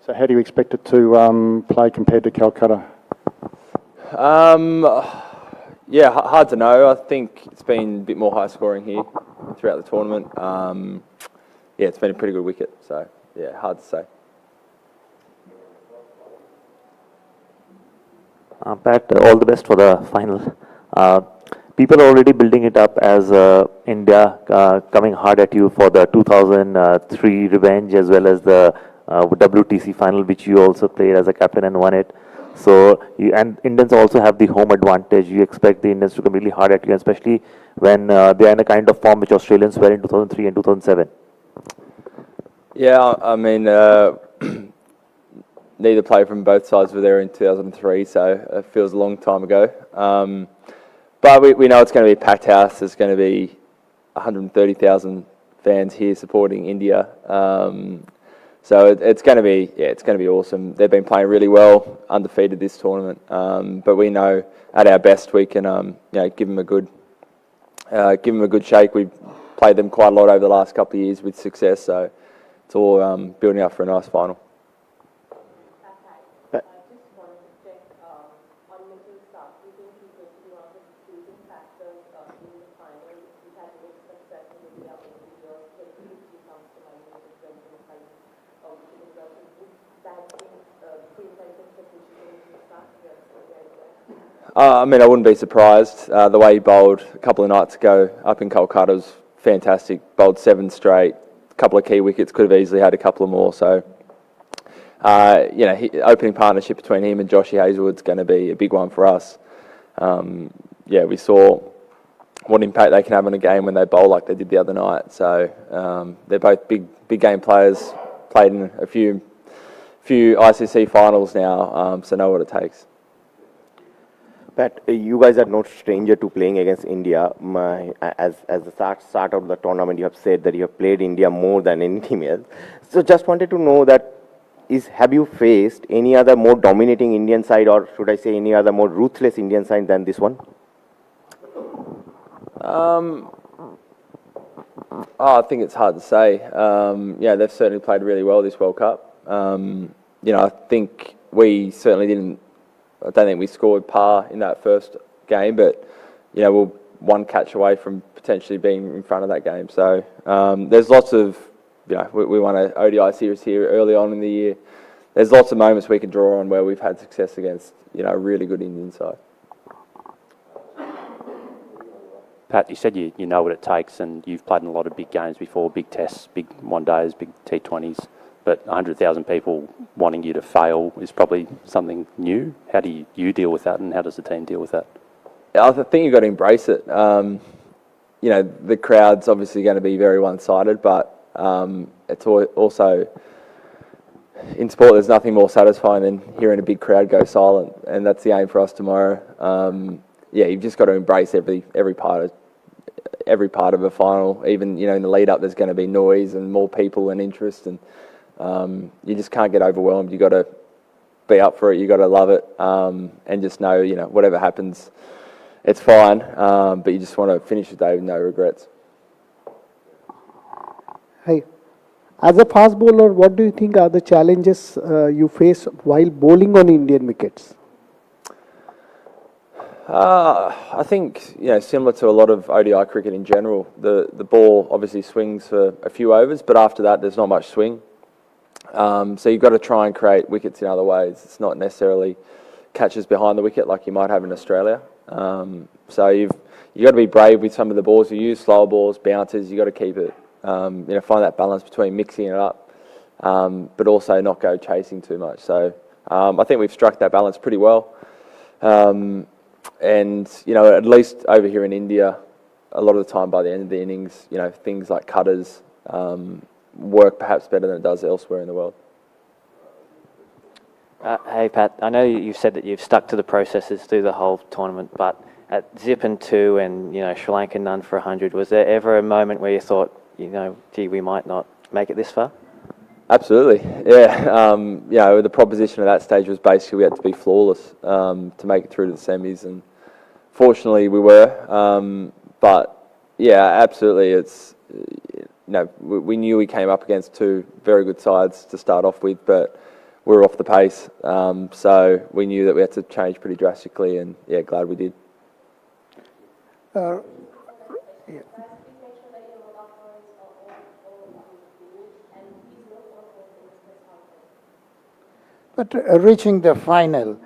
So how do you expect it to play compared to Calcutta? Yeah, hard to know. I think it's been a bit more high scoring here throughout the tournament. Yeah, it's been a pretty good wicket, so yeah, hard to say. Pat, all the best for the final. People are already building it up as India coming hard at you for the 2003 revenge as well as the WTC final, which you also played as a captain and won it. So, and Indians also have the home advantage. You expect the Indians to come really hard at you, especially when they are in a kind of form which Australians were in 2003 and 2007. Yeah, I mean, neither player from both sides were there in 2003, so it feels a long time ago. But we know it's going to be a packed house. There's going to be 130,000 fans here supporting India. So it's going to be awesome. They've been playing really well, undefeated this tournament. But we know at our best we can give them a good shake. We've played them quite a lot over the last couple of years with success. So it's all building up for a nice final. I mean, I wouldn't be surprised. The way he bowled a couple of nights ago up in Kolkata was fantastic. Bowled 7 straight, a couple of key wickets, could have easily had a couple of more. So, opening partnership between him and Joshy Hazlewood's going to be a big one for us. We saw what impact they can have on a game when they bowl like they did the other night. So they're both big game players. Played in a few ICC finals now, so know what it takes. Pat, you guys are no stranger to playing against India. As the start of the tournament, you have said that you have played India more than any team else. So just wanted to know that have you faced any other more dominating Indian side, or should I say any other more ruthless Indian side than this one? I think it's hard to say. They've certainly played really well this World Cup. I think we certainly I don't think we scored par in that first game, but we're one catch away from potentially being in front of that game. So there's lots of, we won an ODI series here early on in the year. There's lots of moments we can draw on where we've had success against, a really good Indian side. Pat, you said you know what it takes, and you've played in a lot of big games before, big tests, big one-days, big T20s. But 100,000 people wanting you to fail is probably something new. How do you deal with that, and how does the team deal with that? I think you've got to embrace it. The crowd's obviously going to be very one-sided, but it's also, in sport, there's nothing more satisfying than hearing a big crowd go silent, and that's the aim for us tomorrow. You've just got to embrace every part of a final. Even in the lead-up, there's going to be noise and more people and interest, and you just can't get overwhelmed. You got to be up for it. You got to love it, and just know, whatever happens, it's fine. But you just want to finish the day with no regrets. Hi, as a fast bowler, what do you think are the challenges you face while bowling on Indian wickets? I think similar to a lot of ODI cricket in general, the ball obviously swings for a few overs, but after that there's not much swing. So you've got to try and create wickets in other ways. It's not necessarily catches behind the wicket like you might have in Australia. So you've got to be brave with some of the balls you use, slower balls, bouncers. You've got to keep it, find that balance between mixing it up, but also not go chasing too much. So I think we've struck that balance pretty well. And at least over here in India, a lot of the time by the end of the innings, things like cutters work perhaps better than it does elsewhere in the world. Hey Pat, I know you've said that you've stuck to the processes through the whole tournament, but at Zip and 2 and Sri Lanka none for 100, was there ever a moment where you thought, gee, we might not make it this far? Absolutely, yeah. The proposition at that stage was basically we had to be flawless to make it through to the semis, and fortunately we were. But yeah, absolutely, it's we knew we came up against 2 very good sides to start off with, but we were off the pace. So we knew that we had to change pretty drastically, and yeah, glad we did. But reaching the final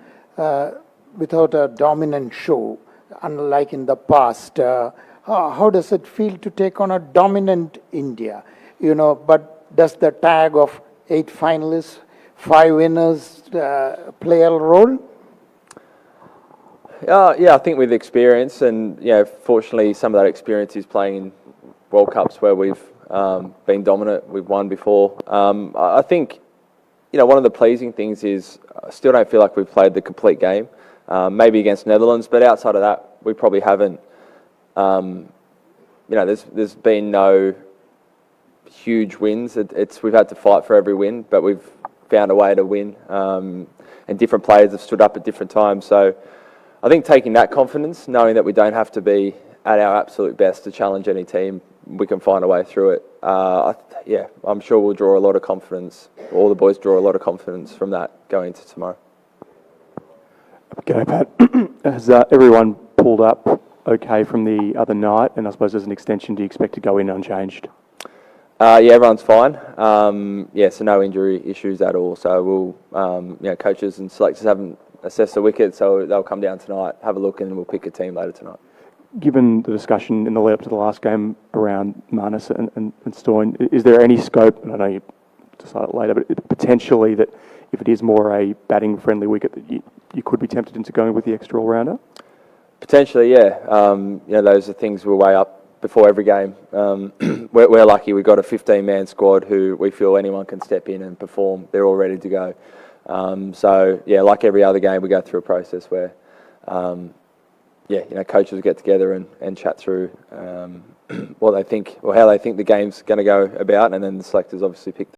without a dominant show, unlike in the past, how does it feel to take on a dominant India? But does the tag of 8 finalists, 5 winners play a role? Yeah, I think with experience, and fortunately, some of that experience is playing in World Cups where we've been dominant. We've won before. I think one of the pleasing things is I still don't feel like we've played the complete game. Maybe against Netherlands, but outside of that, we probably haven't. There's been no huge wins. We've had to fight for every win, but we've found a way to win. And different players have stood up at different times. So I think taking that confidence, knowing that we don't have to be at our absolute best to challenge any team, we can find a way through it. I'm sure we'll draw a lot of confidence. All the boys draw a lot of confidence from that going into tomorrow. G'day, Pat. Has everyone pulled up okay from the other night? And I suppose as an extension, do you expect to go in unchanged? Everyone's fine. So no injury issues at all. So we'll, coaches and selectors haven't assessed the wicket, so they'll come down tonight, have a look, and we'll pick a team later tonight. Given the discussion in the lead up to the last game around Marnus and Stoyne, is there any scope, and I know you decide it later, but potentially that if it is more a batting-friendly wicket, that you could be tempted into going with the extra all-rounder? Potentially, yeah. Those are things we'll weigh up before every game. We're lucky we've got a 15-man squad who we feel anyone can step in and perform. They're all ready to go. Like every other game, we go through a process where coaches get together and chat through what they think or how they think the game's going to go about, and then the selectors obviously pick